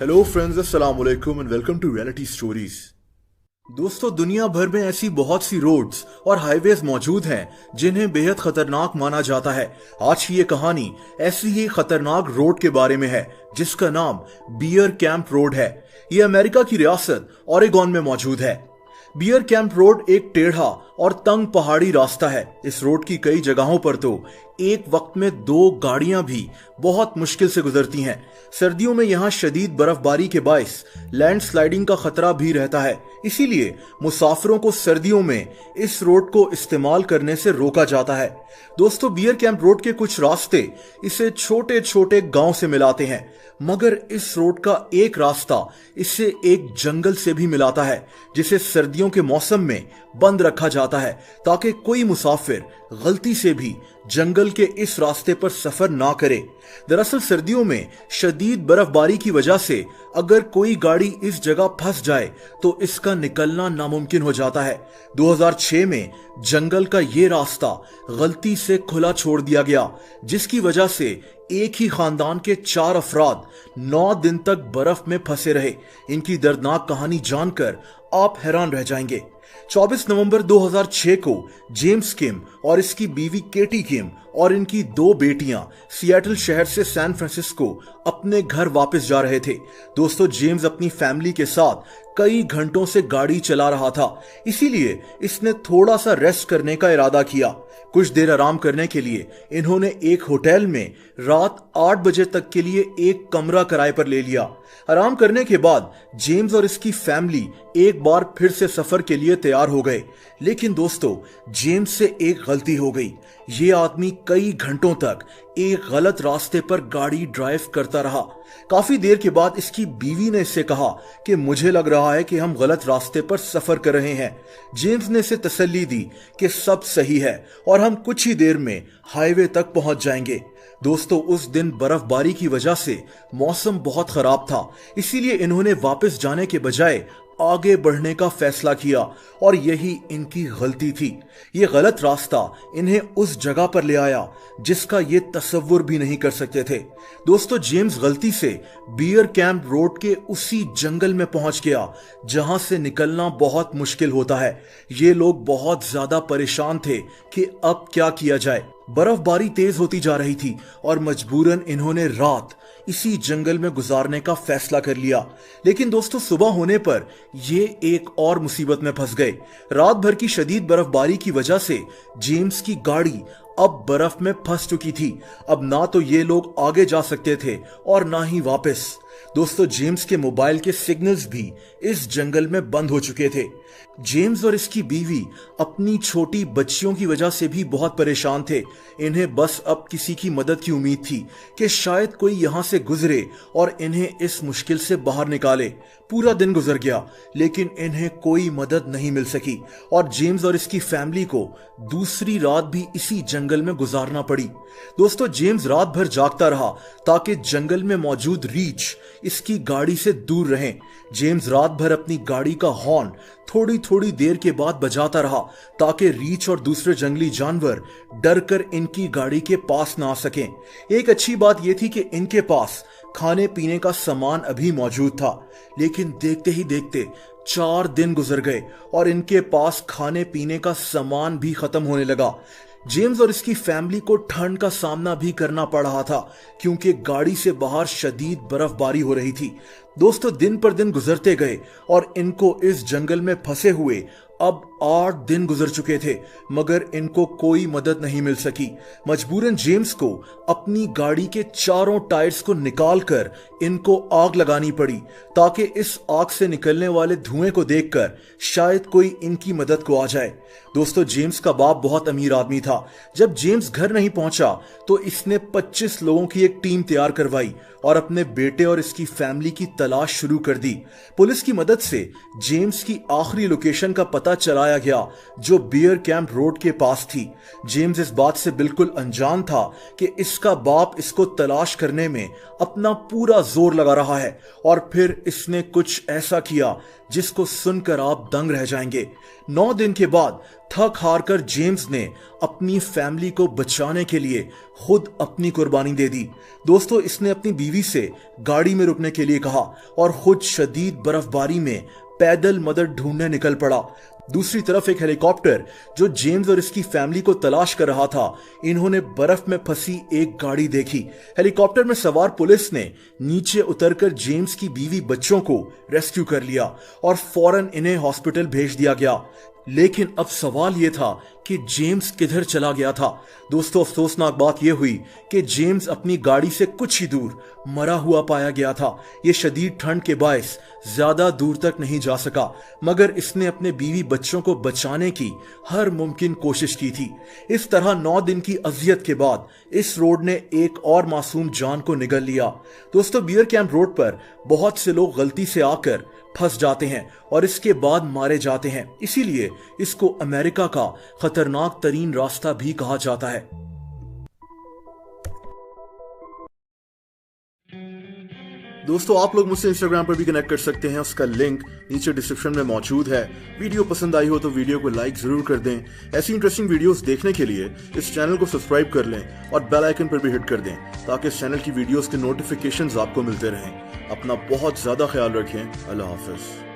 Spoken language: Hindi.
हेलो फ्रेंड्स, अस्सलाम वालेकुम and welcome to reality stories. दोस्तों, दुनिया भर में ऐसी बहुत सी रोड्स और हाईवेज मौजूद हैं जिन्हें बेहद खतरनाक माना जाता है। आज की ये कहानी ऐसी ही खतरनाक रोड के बारे में है जिसका नाम बियर कैंप रोड है। ये अमेरिका की रियासत ओरेगॉन में मौजूद है। बियर कैंप रोड एक टेढ़ा और तंग पहाड़ी रास्ता है। इस रोड की कई जगहों पर तो एक वक्त में 2 गाड़ियां भी बहुत मुश्किल से गुजरती हैं। सर्दियों में यहाँ शदीद बर्फबारी के बायस लैंडस्लाइडिंग का खतरा भी रहता है, इसीलिए मुसाफिरों को सर्दियों में इस रोड को इस्तेमाल करने से रोका जाता है। दोस्तों, बियर कैंप रोड के कुछ रास्ते इसे छोटे छोटे गांव से मिलाते हैं, मगर इस रोड का एक रास्ता इसे एक जंगल से भी मिलाता है जिसे सर्दियों के मौसम में बंद रखा जाता है ताकि कोई मुसाफिर गलती से भी जंगल के इस रास्ते पर सफर ना करे। दरअसल सर्दियों में शदीद बर्फबारी की वजह से अगर कोई गाड़ी इस जगह फंस जाए तो इसका निकलना नामुमकिन हो जाता है। 2006 में जंगल का ये रास्ता गलती से खुला छोड़ दिया गया, जिसकी वजह से एक ही खानदान के 4 अफराद 9 दिन तक बर्फ में फंसे रहे। इनकी दर्दनाक कहानी जानकर आप हैरान रह जाएंगे। 24 नवंबर 2006 को जेम्स किम और इसकी बीवी केटी किम और इनकी 2 बेटियां सिएटल शहर से सैन फ्रांसिस्को अपने घर वापस जा रहे थे। दोस्तों, जेम्स अपनी फैमिली के साथ कई घंटों से गाड़ी चला रहा था, इसीलिए इसने थोड़ा सा रेस्ट करने का इरादा किया। कुछ देर आराम करने के लिए इन्होंने एक होटल में रात 8 बजे तक के लिए एक कमरा किराए पर ले लिया। आराम करने के बाद जेम्स और इसकी फैमिली एक बार फिर से सफर के लिए तैयार हो गए। लेकिन दोस्तों, जेम्स से एक गलती हो गई। ये आदमी कई घंटों तक एक गलत रास्ते पर गाड़ी ड्राइव करता रहा। काफी देर के बाद इसकी बीवी ने इससे कहा कि मुझे लग रहा है कि हम गलत रास्ते पर सफर कर रहे हैं। जेम्स ने इसे तसल्ली दी कि सब सही है और हम कुछ ही देर में हाईवे तक पहुंच जाएंगे। दोस्तों, उस दिन बर्फबारी की वजह से मौसम बहुत खराब था, इसीलिए इन्होंने वापस जाने के बजाय आगे बढ़ने का फैसला किया और यही इनकी गलती थी। ये गलत रास्ता इन्हें उस जगह पर ले आया जिसका ये तसव्वुर भी नहीं कर सकते थे। दोस्तों, जेम्स गलती से बियर कैंप रोड के उसी जंगल में पहुंच गया जहां से निकलना बहुत मुश्किल होता है। ये लोग बहुत ज्यादा परेशान थे कि अब क्या किया जाए। बर्फबारी तेज होती जा रही थी और मजबूरन इन्होंने रात इसी जंगल में गुजारने का फैसला कर लिया। लेकिन दोस्तों, सुबह होने पर ये एक और मुसीबत में फंस गए। रात भर की शदीद बर्फबारी की वजह से जेम्स की गाड़ी अब बर्फ में फंस चुकी थी। अब ना तो ये लोग आगे जा सकते थे और ना ही वापस। दोस्तों, जेम्स के मोबाइल के सिग्नल्स भी इस जंगल में बंद हो चुके थे। जेम्स और इसकी बीवी अपनी छोटी बच्चियों की वजह से भी बहुत परेशान थे। इन्हें बस अब किसी की मदद की उम्मीद थी कि शायद कोई यहां से गुजरे और इन्हें इस मुश्किल से बाहर निकाले। पूरा दिन गुजर गया लेकिन इन्हें कोई मदद नहीं मिल सकी और जेम्स और इसकी फैमिली को दूसरी रात भी इसी जंगल में गुजारना पड़ी। दोस्तों, जेम्स रात भर जागता रहा ताकि जंगल में मौजूद रीछ इसकी गाड़ी से दूर रहें। जेम्स रात भर अपनी गाड़ी का हॉर्न थोड़ी थोड़ी देर के बाद बजाता रहा ताकि रीछ और दूसरे जंगली जानवर डरकर इनकी गाड़ी के पास ना आ सकें। एक अच्छी बात यह थी कि इनके पास खाने पीने का सामान अभी मौजूद था, लेकिन देखते ही देखते 4 दिन गुजर गए और इनके पास खाने पीने का सामान भी खत्म होने लगा। जेम्स और इसकी फैमिली को ठंड का सामना भी करना पड़ रहा था क्योंकि गाड़ी से बाहर शदीद बर्फबारी हो रही थी। दोस्तों, दिन पर दिन गुजरते गए और इनको इस जंगल में फंसे हुए अब 8 दिन गुजर चुके थे, मगर इनको कोई मदद नहीं मिल सकी। मजबूरन जेम्स को अपनी गाड़ी के चारों टायर्स को निकालकर इनको आग लगानी पड़ी ताकि इस आग से निकलने वाले धुएं को देखकर शायद कोई इनकी मदद को आ जाए। दोस्तों, जेम्स का बाप बहुत अमीर आदमी था। जब जेम्स घर नहीं पहुंचा तो इसने 25 लोगों की एक टीम तैयार करवाई और अपने बेटे और इसकी फैमिली की तलाश शुरू कर दी। पुलिस की मदद से जेम्स की आखिरी लोकेशन का पता चलाया गया जो बियर कैंप रोड के पास थी। जेम्स इस बात से बिल्कुल अनजान था कि इसका बाप इसको तलाश करने में अपना पूरा जोर लगा रहा है और फिर इसने कुछ ऐसा किया जिसको सुनकर आप दंग रह जाएंगे। 9 दिन के बाद थक हार कर जेम्स ने अपनी फैमिली को बचाने के लिए खुद अपनी कुर्बानी दे दी। दोस्तों, इसने अपनी बीवी से गाड़ी में रुकने के लिए कहा और खुद शदीद बर्फबारी में पैदल मदद ढूंढने निकल पड़ा। दूसरी तरफ एक हेलीकॉप्टर जो जेम्स और इसकी फैमिली को तलाश कर रहा था, इन्होंने बर्फ में फंसी एक गाड़ी देखी। हेलीकॉप्टर में सवार पुलिस ने नीचे उतरकर जेम्स की बीवी बच्चों को रेस्क्यू कर लिया और फौरन इन्हें हॉस्पिटल भेज दिया गया। लेकिन अब सवाल यह था कि जेम्स किधर चला गया था। दोस्तों, अफसोसनाक बात यह हुई कि जेम्स अपनी गाड़ी से कुछ ही दूर मरा हुआ पाया गया था। यह शदीद ठंड के बायस ज्यादा दूर तक नहीं जा सका, मगर इसने अपने बीवी बच्चों को बचाने की हर मुमकिन कोशिश की थी। इस तरह 9 दिन की अजियत के बाद इस रोड ने एक और मासूम जान को निगल लिया। दोस्तों, बियर कैंप रोड पर बहुत से लोग गलती से आकर फंस जाते हैं और इसके बाद मारे जाते हैं। इसीलिए इसको अमेरिका का खतरनाक तरीन रास्ता भी कहा जाता है। दोस्तों, आप लोग मुझसे इंस्टाग्राम पर भी कनेक्ट कर सकते हैं, उसका लिंक नीचे डिस्क्रिप्शन में मौजूद है। वीडियो पसंद आई हो तो वीडियो को लाइक जरूर कर दें। ऐसी इंटरेस्टिंग वीडियोस देखने के लिए इस चैनल को सब्सक्राइब कर लें और बेल आइकन पर भी हिट कर दें ताकि इस चैनल की वीडियोस के नोटिफिकेशंस आपको मिलते रहें। अपना बहुत ज्यादा ख्याल रखें। अल्लाह हाफिज।